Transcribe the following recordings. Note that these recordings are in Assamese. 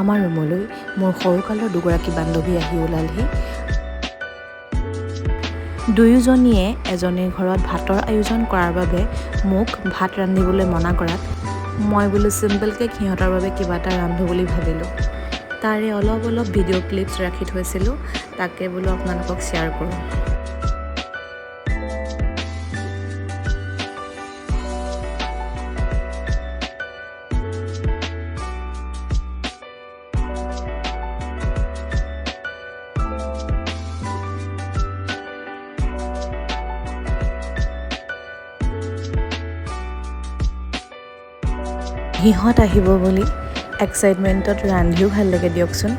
আমাৰ ৰুমলৈ মোৰ সৰুকালৰ দুগৰাকী বান্ধৱী আহি ওলালহি। দুয়োজনীয়ে এজনীৰ ঘৰত ভাতৰ আয়োজন কৰাৰ বাবে মোক ভাত ৰান্ধিবলৈ মনা কৰাত মই বোলো চিম্পলকৈ সিহঁতৰ বাবে কিবা এটা ৰান্ধো বুলি ভাবিলোঁ। তাৰে অলপ ভিডিঅ' ক্লিপছ ৰাখি থৈছিলোঁ, তাকে বোলো আপোনালোকক শ্বেয়াৰ কৰোঁ। সিহঁত আহিব বুলি এক্সাইটমেণ্টত ৰান্ধিও ভাল লাগে দিয়কচোন।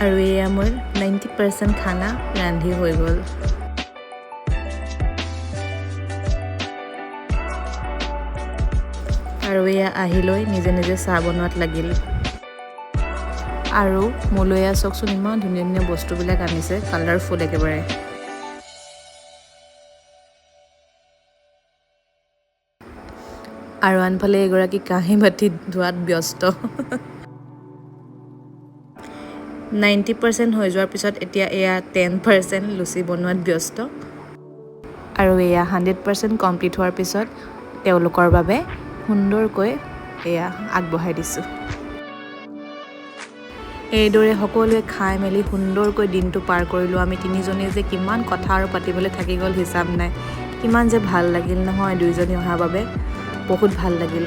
আৰু এয়া মোৰ 90% খানা ৰান্ধি হৈ গ'ল। আৰু এয়া আহি লৈ নিজে নিজে চাহ বনোৱাত লাগিল। আৰু মোলৈ এয়া চাওকচোন, ইমান ধুনীয়া ধুনীয়া বস্তুবিলাক আনিছে, কালাৰফুল একেবাৰে। আৰু আনফালে এগৰাকী কাঁহী বাতি ধোৱাত ব্যস্ত। 90% হৈ যোৱাৰ পিছত এতিয়া এয়া 10% লুচি বনোৱাত ব্যস্ত। আৰু এয়া 100% কমপ্লিট হোৱাৰ পিছত তেওঁলোকৰ বাবে সুন্দৰকৈ এয়া আগবঢ়াই দিছোঁ। এইদৰে সকলোৱে খাই মেলি সুন্দৰকৈ দিনটো পাৰ কৰিলোঁ। আমি তিনিজনীয়ে যে কিমান কথা আৰু পাতিবলৈ থাকি গ'ল হিচাপ নাই। কিমান যে ভাল লাগিল নহয় দুয়োজনী অহাৰ বাবে, বহুত ভাল লাগিল।